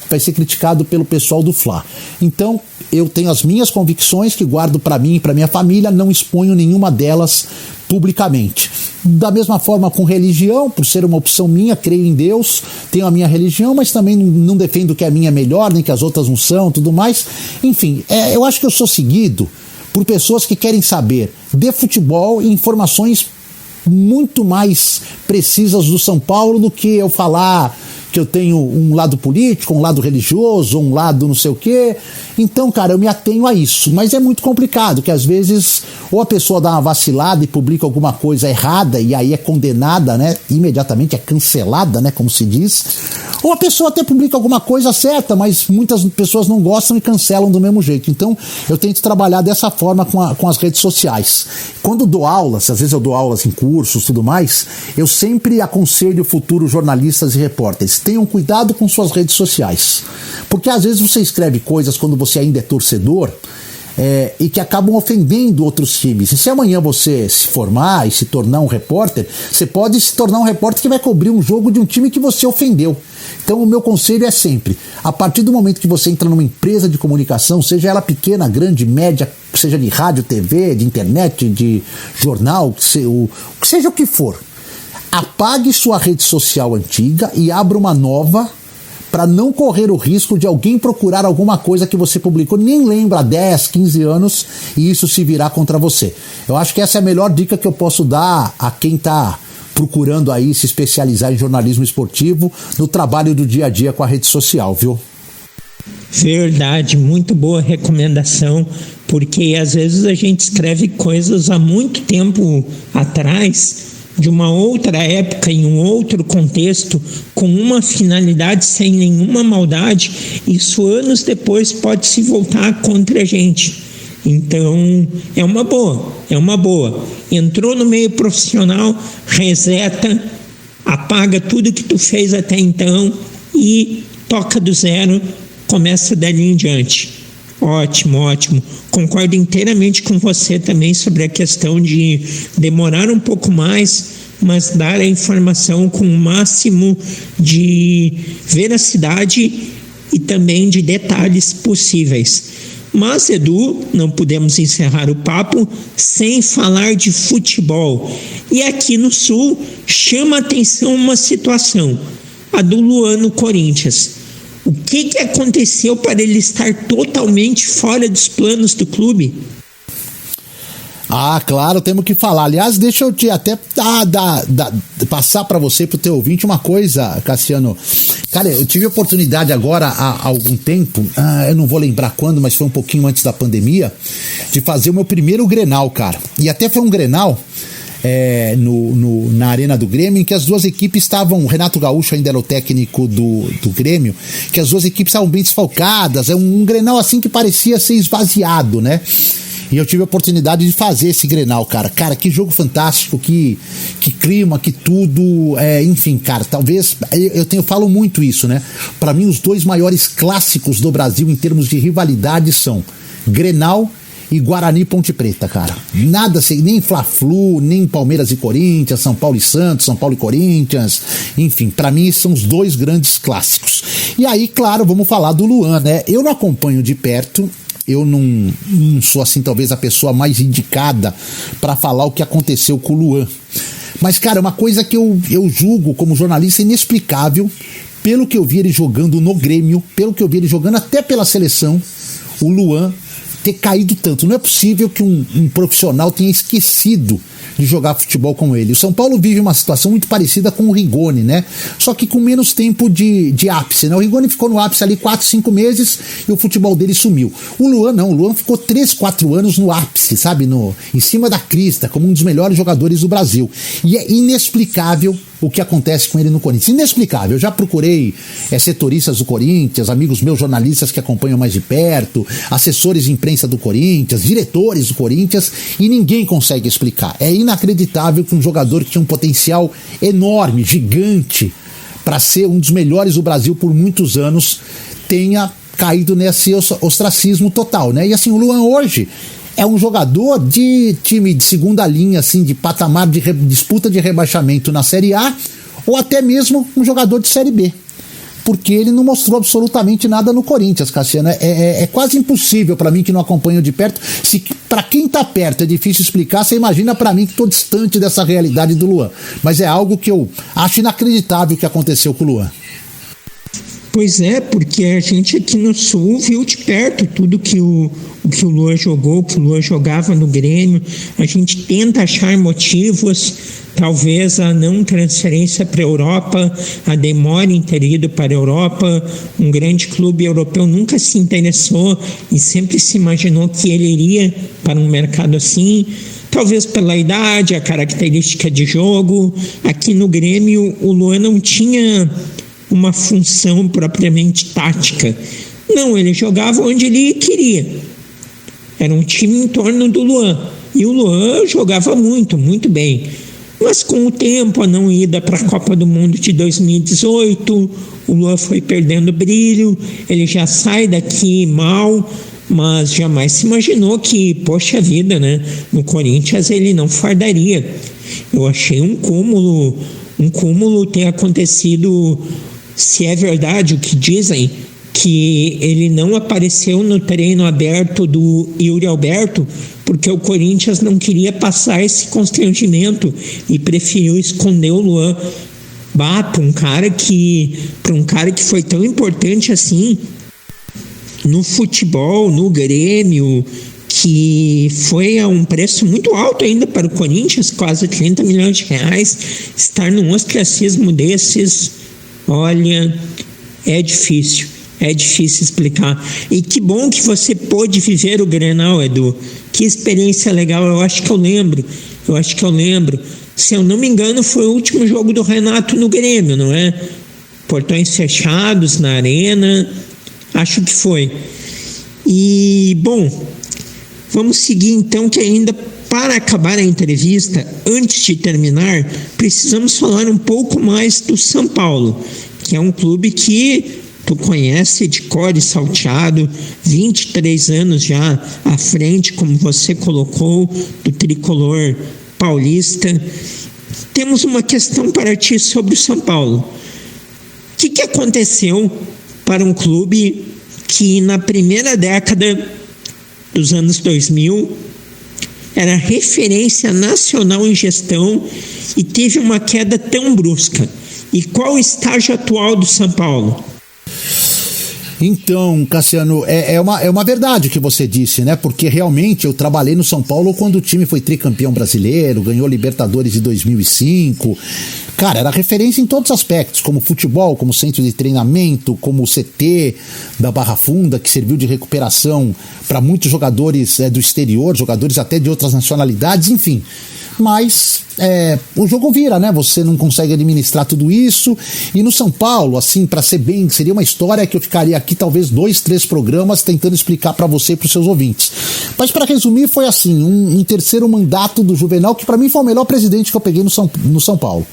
vai ser criticado pelo pessoal do Fla. Então, eu tenho as minhas convicções que guardo para mim e para minha família, não exponho nenhuma delas publicamente. Da mesma forma com religião, por ser uma opção minha, creio em Deus, tenho a minha religião, mas também não defendo que a minha é melhor, nem que as outras não são, tudo mais. Enfim, eu acho que eu sou seguido por pessoas que querem saber de futebol e informações muito mais precisas do São Paulo do que eu falar que eu tenho um lado político, um lado religioso, um lado não sei o quê. Então, cara, eu me atenho a isso. Mas é muito complicado, que às vezes ou a pessoa dá uma vacilada e publica alguma coisa errada e aí é condenada, né? Imediatamente é cancelada, né? Como se diz. Ou a pessoa até publica alguma coisa certa, mas muitas pessoas não gostam e cancelam do mesmo jeito. Então, eu tento trabalhar dessa forma com as redes sociais. Quando dou aulas, às vezes eu dou aulas em cursos e tudo mais, eu sempre aconselho futuros jornalistas e repórteres: tenham cuidado com suas redes sociais. Porque às vezes você escreve coisas quando você ainda é torcedor e que acabam ofendendo outros times. E se amanhã você se formar e se tornar um repórter, você pode se tornar um repórter que vai cobrir um jogo de um time que você ofendeu. Então o meu conselho é sempre, a partir do momento que você entra numa empresa de comunicação, seja ela pequena, grande, média, seja de rádio, TV, de internet, de jornal, seja o que for, apague sua rede social antiga e abra uma nova para não correr o risco de alguém procurar alguma coisa que você publicou, nem lembra há 10, 15 anos, e isso se virar contra você. Eu acho que essa é a melhor dica que eu posso dar a quem está procurando aí se especializar em jornalismo esportivo no trabalho do dia a dia com a rede social, viu? Verdade, muito boa recomendação, porque às vezes a gente escreve coisas há muito tempo atrás, de uma outra época, em um outro contexto, com uma finalidade, sem nenhuma maldade, isso anos depois pode se voltar contra a gente. Então, é uma boa. Entrou no meio profissional, reseta, apaga tudo que tu fez até então e toca do zero, começa dali em diante. Ótimo. Concordo inteiramente com você também sobre a questão de demorar um pouco mais, mas dar a informação com o máximo de veracidade e também de detalhes possíveis. Mas, Edu, não podemos encerrar o papo sem falar de futebol. E aqui no Sul chama a atenção uma situação, a do Luan no Corinthians. O que aconteceu para ele estar totalmente fora dos planos do clube? Ah, claro, temos que falar. Aliás, deixa eu te até passar para você, pro teu ouvinte, uma coisa, Cassiano. Cara, eu tive a oportunidade agora, há algum tempo, eu não vou lembrar quando, mas foi um pouquinho antes da pandemia, de fazer o meu primeiro Grenal, cara. E até foi um Grenal na Arena do Grêmio, em que as duas equipes estavam, o Renato Gaúcho ainda era o técnico do Grêmio, que as duas equipes estavam bem desfalcadas, um Grenal assim que parecia ser esvaziado, né? E eu tive a oportunidade de fazer esse Grenal, cara. Cara, que jogo fantástico, que clima, que tudo. Enfim, cara, talvez. Eu falo muito isso, né? Pra mim, os dois maiores clássicos do Brasil em termos de rivalidade são Grenal e Guarani e Ponte Preta, cara. Nada assim, nem Fla-Flu, nem Palmeiras e Corinthians, São Paulo e Santos, São Paulo e Corinthians, enfim, pra mim são os dois grandes clássicos. E aí, claro, vamos falar do Luan, né? Eu não acompanho de perto, eu não sou assim talvez a pessoa mais indicada pra falar o que aconteceu com o Luan. Mas, cara, é uma coisa que eu julgo como jornalista inexplicável, pelo que eu vi ele jogando no Grêmio, pelo que eu vi ele jogando até pela seleção, o Luan ter caído tanto. Não é possível que um profissional tenha esquecido de jogar futebol como ele. O São Paulo vive uma situação muito parecida com o Rigoni, né? Só que com menos tempo de ápice, né? O Rigoni ficou no ápice ali 4, 5 meses e o futebol dele sumiu. O Luan não, o Luan ficou 3, 4 anos no ápice, sabe? Em cima da crista, como um dos melhores jogadores do Brasil. E é inexplicável o que acontece com ele no Corinthians. Inexplicável. Eu já procurei setoristas do Corinthians, amigos meus jornalistas que acompanham mais de perto, assessores de imprensa do Corinthians, diretores do Corinthians, e ninguém consegue explicar. É inacreditável que um jogador que tinha um potencial enorme, gigante, para ser um dos melhores do Brasil por muitos anos, tenha caído nesse ostracismo total, né? E assim, o Luan hoje é um jogador de time de segunda linha, assim, de patamar de disputa de rebaixamento na Série A, ou até mesmo um jogador de Série B, porque ele não mostrou absolutamente nada no Corinthians, Cassiano. É quase impossível para mim que não acompanho de perto. Se para quem tá perto é difícil explicar, você imagina para mim que tô distante dessa realidade do Luan. Mas é algo que eu acho inacreditável que aconteceu com o Luan. Pois é, porque a gente aqui no Sul viu de perto tudo que o Luan jogou, que o Luan jogava no Grêmio. A gente tenta achar motivos, talvez a não transferência para a Europa, a demora em ter ido para a Europa. Um grande clube europeu nunca se interessou e sempre se imaginou que ele iria para um mercado assim. Talvez pela idade, a característica de jogo. Aqui no Grêmio, o Luan não tinha uma função propriamente tática. Não, ele jogava onde ele queria. Era um time em torno do Luan. E o Luan jogava muito, muito bem. Mas com o tempo, a não ida para a Copa do Mundo de 2018, o Luan foi perdendo brilho, ele já sai daqui mal, mas jamais se imaginou que, poxa vida, né? No Corinthians ele não fardaria. Eu achei um cúmulo ter acontecido. Se é verdade o que dizem, que ele não apareceu no treino aberto do Yuri Alberto, porque o Corinthians não queria passar esse constrangimento e preferiu esconder o Luan. Para um cara que foi tão importante assim no futebol, no Grêmio, que foi a um preço muito alto ainda para o Corinthians, quase 30 milhões de reais, estar num ostracismo desses. Olha, é difícil explicar. E que bom que você pôde viver o Grenal, Edu. Que experiência legal, eu acho que eu lembro. Se eu não me engano, foi o último jogo do Renato no Grêmio, não é? Portões fechados na arena, acho que foi. E, bom, vamos seguir então, que ainda para acabar a entrevista, antes de terminar, precisamos falar um pouco mais do São Paulo, que é um clube que tu conhece de cor e salteado, 23 anos já à frente, como você colocou, do tricolor paulista. Temos uma questão para ti sobre o São Paulo. O que aconteceu para um clube que na primeira década dos anos 2000 era referência nacional em gestão e teve uma queda tão brusca? E qual o estágio atual do São Paulo? Então, Cassiano, é uma verdade o que você disse, né? Porque realmente eu trabalhei no São Paulo quando o time foi tricampeão brasileiro, ganhou Libertadores de 2005. Cara, era referência em todos os aspectos, como futebol, como centro de treinamento, como o CT da Barra Funda, que serviu de recuperação para muitos jogadores do exterior, jogadores até de outras nacionalidades, enfim. Mas o jogo vira, né? Você não consegue administrar tudo isso. E no São Paulo, assim, para ser bem, seria uma história que eu ficaria aqui talvez 2, 3 programas tentando explicar para você e para os seus ouvintes. Mas para resumir, foi assim, um terceiro mandato do Juvenal, que para mim foi o melhor presidente que eu peguei no São Paulo.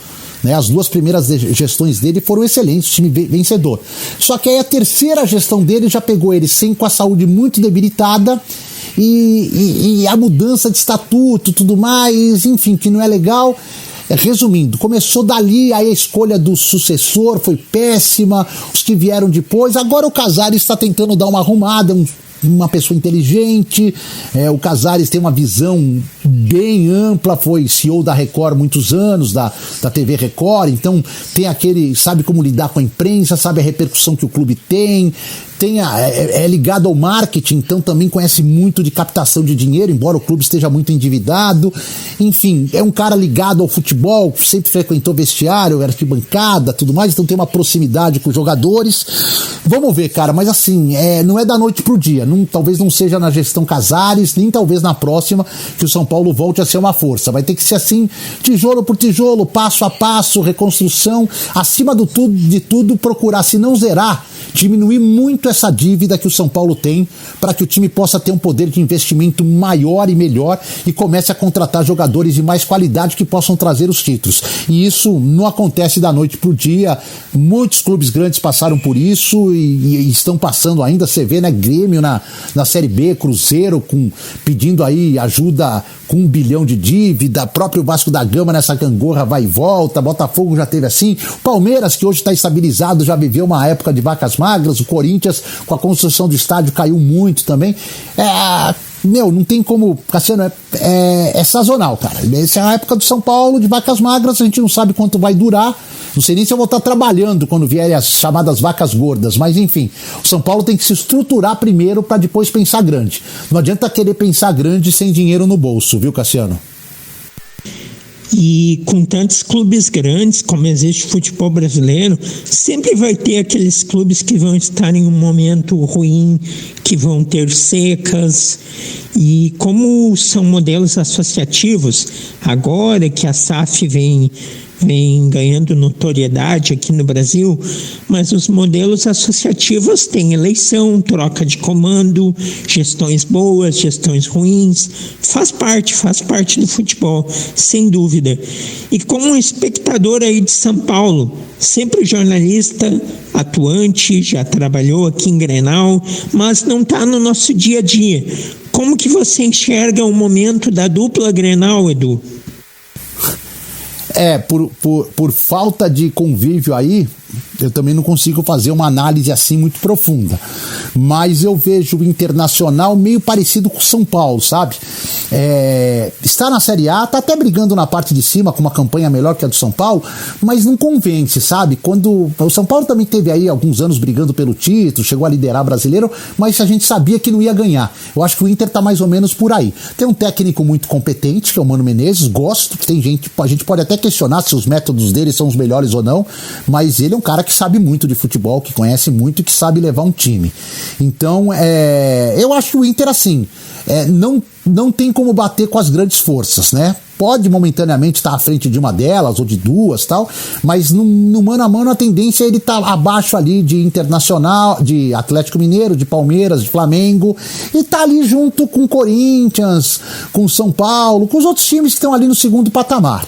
Né, as 2 primeiras gestões dele foram excelentes, time vencedor. Só que aí a terceira gestão dele já pegou ele com a saúde muito debilitada e a mudança de estatuto, tudo mais, enfim, que não é legal. Resumindo, começou dali, aí a escolha do sucessor foi péssima, os que vieram depois, agora o Casares está tentando dar uma arrumada, uma pessoa inteligente, o Casares tem uma visão bem ampla, foi CEO da Record muitos anos, da TV Record, então tem aquele, sabe como lidar com a imprensa, sabe a repercussão que o clube tem, é ligado ao marketing, então também conhece muito de captação de dinheiro, embora o clube esteja muito endividado, enfim, é um cara ligado ao futebol, sempre frequentou vestiário, arquibancada, tudo mais, então tem uma proximidade com os jogadores. Vamos ver, cara, mas assim, não é da noite pro dia, talvez não seja na gestão Casares, nem talvez na próxima que o São Paulo volte a ser uma força, vai ter que ser assim, tijolo por tijolo, passo a passo, reconstrução, acima de tudo procurar, se não zerar, diminuir muito essa dívida que o São Paulo tem para que o time possa ter um poder de investimento maior e melhor e comece a contratar jogadores de mais qualidade que possam trazer os títulos. E isso não acontece da noite pro dia. Muitos clubes grandes passaram por isso e estão passando ainda. Você vê, né, Grêmio na Série B, Cruzeiro pedindo aí ajuda com 1 bilhão de dívida, próprio Vasco da Gama nessa gangorra vai e volta, Botafogo já teve assim, Palmeiras, que hoje está estabilizado, já viveu uma época de vacas magras, o Corinthians com a construção do estádio caiu muito também. Não tem como, Cassiano, é sazonal, cara. Essa é a época do São Paulo, de vacas magras, a gente não sabe quanto vai durar, não sei nem se eu vou estar trabalhando quando vierem as chamadas vacas gordas, mas enfim, o São Paulo tem que se estruturar primeiro para depois pensar grande. Não adianta querer pensar grande sem dinheiro no bolso, viu, Cassiano? E com tantos clubes grandes como existe o futebol brasileiro, sempre vai ter aqueles clubes que vão estar em um momento ruim, que vão ter secas. E como são modelos associativos, agora que a SAF vem ganhando notoriedade aqui no Brasil, mas os modelos associativos têm eleição, troca de comando, gestões boas, gestões ruins, faz parte do futebol, sem dúvida. E como um espectador aí de São Paulo, sempre jornalista, atuante, já trabalhou aqui em Grenal, mas não está no nosso dia a dia. Como que você enxerga o momento da dupla Grenal, Edu? Por falta de convívio aí, eu também não consigo fazer uma análise assim muito profunda, mas eu vejo o Internacional meio parecido com o São Paulo, sabe? Está na Série A, está até brigando na parte de cima com uma campanha melhor que a do São Paulo, mas não convence, sabe? Quando o São Paulo também teve aí alguns anos brigando pelo título, chegou a liderar brasileiro, mas a gente sabia que não ia ganhar. Eu acho que o Inter está mais ou menos por aí. Tem um técnico muito competente, que é o Mano Menezes, gosto, tem gente, a gente pode até questionar se os métodos dele são os melhores ou não, mas ele é um cara que sabe muito de futebol, que conhece muito e que sabe levar um time. Então, eu acho que o Inter, assim, não tem como bater com as grandes forças, né? Pode momentaneamente estar à frente de uma delas ou de duas, tal, mas no mano a mano a tendência é ele estar abaixo ali de Internacional, de Atlético Mineiro, de Palmeiras, de Flamengo, e tá ali junto com Corinthians, com São Paulo, com os outros times que estão ali no segundo patamar.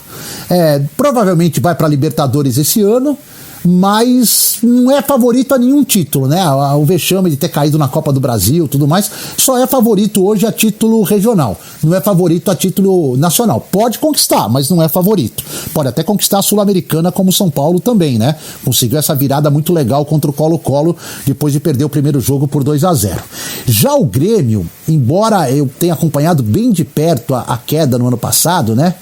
Provavelmente vai para Libertadores esse ano, mas não é favorito a nenhum título, né? O vexame de ter caído na Copa do Brasil, tudo mais, só é favorito hoje a título regional, não é favorito a título nacional. Pode conquistar, mas não é favorito. Pode até conquistar a Sul-Americana, como o São Paulo também, né? Conseguiu essa virada muito legal contra o Colo-Colo, depois de perder o primeiro jogo por 2-0. Já o Grêmio, embora eu tenha acompanhado bem de perto a queda no ano passado, né?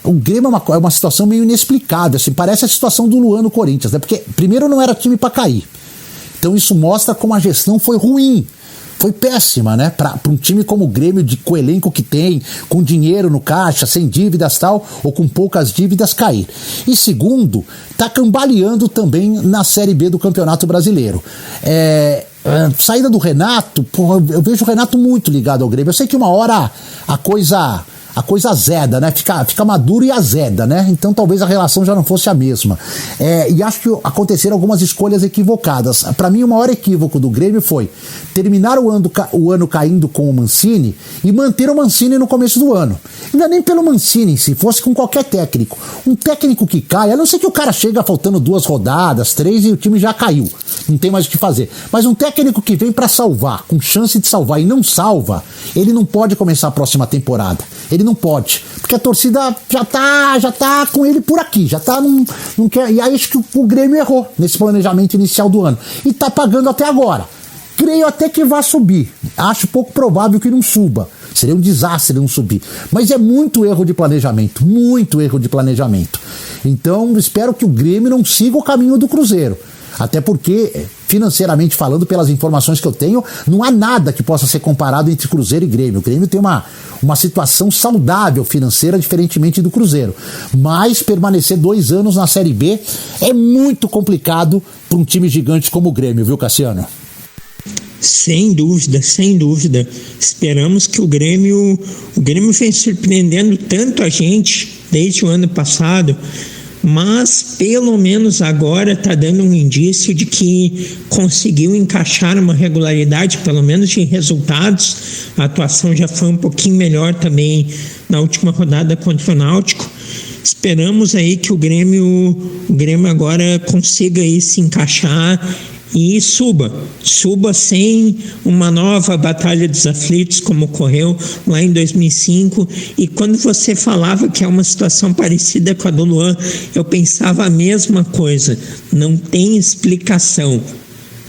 O Grêmio é uma situação meio inexplicável, assim, parece a situação do Luan no Corinthians, né? Porque primeiro não era time para cair, então isso mostra como a gestão foi ruim, foi péssima, né? Para um time como o Grêmio, com o elenco que tem, com dinheiro no caixa, sem dívidas tal, ou com poucas dívidas, cair. E segundo, tá cambaleando também na Série B do Campeonato Brasileiro. Saída do Renato, eu vejo o Renato muito ligado ao Grêmio. Eu sei que uma hora a coisa a coisa azeda, né? Fica maduro e azeda, né? Então talvez a relação já não fosse a mesma. E acho que aconteceram algumas escolhas equivocadas. Para mim, o maior equívoco do Grêmio foi terminar o ano caindo com o Mancini e manter o Mancini no começo do ano. Ainda nem pelo Mancini, se fosse com qualquer técnico. Um técnico que cai, a não ser que o cara chega faltando 2 rodadas, 3 e o time já caiu. Não tem mais o que fazer. Mas um técnico que vem para salvar, com chance de salvar e não salva, ele não pode começar a próxima temporada. Ele não pode. Porque a torcida já tá com ele por aqui. Já tá não quer. E aí acho que o Grêmio errou nesse planejamento inicial do ano. E tá pagando até agora. Creio até que vá subir. Acho pouco provável que não suba. Seria um desastre não subir. Mas é muito erro de planejamento. Muito erro de planejamento. Então, espero que o Grêmio não siga o caminho do Cruzeiro. Até porque, financeiramente falando, pelas informações que eu tenho, não há nada que possa ser comparado entre Cruzeiro e Grêmio. O Grêmio tem uma situação saudável financeira, diferentemente do Cruzeiro. Mas permanecer 2 anos na Série B é muito complicado para um time gigante como o Grêmio, viu, Cassiano? Sem dúvida, sem dúvida. Esperamos que o Grêmio vem surpreendendo tanto a gente desde o ano passado, mas pelo menos agora está dando um indício de que conseguiu encaixar uma regularidade, pelo menos de resultados. A atuação já foi um pouquinho melhor também na última rodada contra o Náutico. Esperamos aí que o Grêmio agora consiga aí se encaixar e suba sem uma nova Batalha dos Aflitos, como ocorreu lá em 2005. E quando você falava que é uma situação parecida com a do Luan, eu pensava a mesma coisa. Não tem explicação.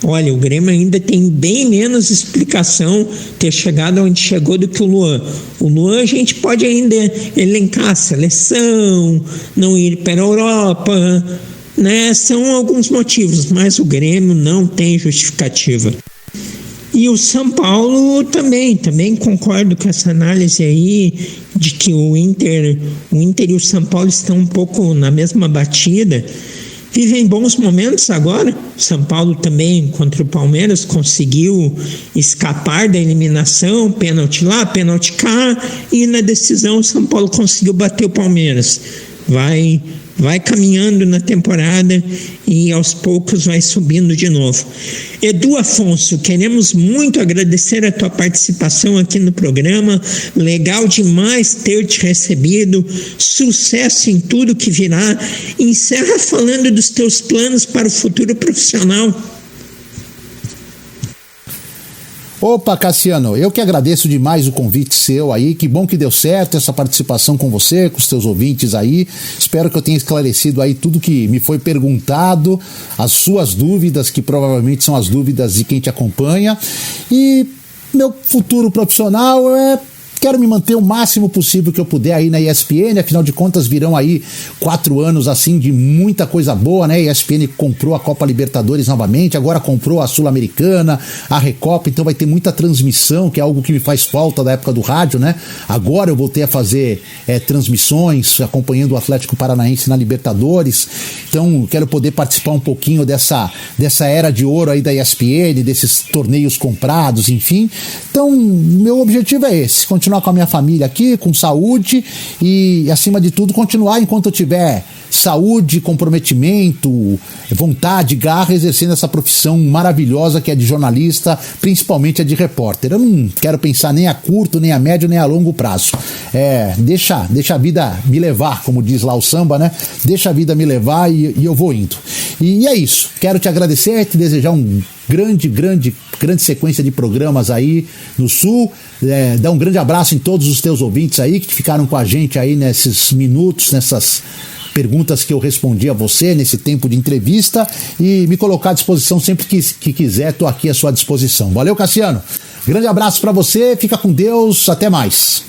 Olha, o Grêmio ainda tem bem menos explicação ter chegado onde chegou do que o Luan. O Luan a gente pode ainda elencar a seleção, não ir para a Europa, né? São alguns motivos, mas o Grêmio não tem justificativa. E o São Paulo também concordo com essa análise aí de que o Inter e o São Paulo estão um pouco na mesma batida. Vivem bons momentos agora. São Paulo também contra o Palmeiras conseguiu escapar da eliminação, pênalti lá, pênalti cá, e na decisão o São Paulo conseguiu bater o Palmeiras. Vai caminhando na temporada e aos poucos vai subindo de novo. Edu Afonso, queremos muito agradecer a tua participação aqui no programa. Legal demais ter te recebido. Sucesso em tudo que virá. Encerra falando dos teus planos para o futuro profissional. Opa, Cassiano, eu que agradeço demais o convite seu aí, que bom que deu certo essa participação com você, com os teus ouvintes aí. Espero que eu tenha esclarecido aí tudo que me foi perguntado, as suas dúvidas, que provavelmente são as dúvidas de quem te acompanha. E meu futuro profissional quero me manter o máximo possível que eu puder aí na ESPN, afinal de contas virão aí 4 anos assim de muita coisa boa, né? A ESPN comprou a Copa Libertadores novamente, agora comprou a Sul-Americana, a Recopa, então vai ter muita transmissão, que é algo que me faz falta da época do rádio, né? Agora eu voltei a fazer transmissões, acompanhando o Atlético Paranaense na Libertadores, então quero poder participar um pouquinho dessa era de ouro aí da ESPN, desses torneios comprados, enfim. Então, meu objetivo é esse, continuar com a minha família aqui, com saúde e, acima de tudo, continuar enquanto eu tiver saúde, comprometimento, vontade, garra, exercendo essa profissão maravilhosa que é de jornalista, principalmente a de repórter. Eu não quero pensar nem a curto, nem a médio, nem a longo prazo. Deixa a vida me levar, como diz lá o samba, né? Deixa a vida me levar e eu vou indo. E é isso. Quero te agradecer, te desejar um grande sequência de programas aí no Sul. Dar um grande abraço em todos os teus ouvintes aí que ficaram com a gente aí nesses minutos, nessas perguntas que eu respondi a você nesse tempo de entrevista, e me colocar à disposição sempre que quiser, estou aqui à sua disposição. Valeu, Cassiano. Grande abraço para você, fica com Deus, até mais.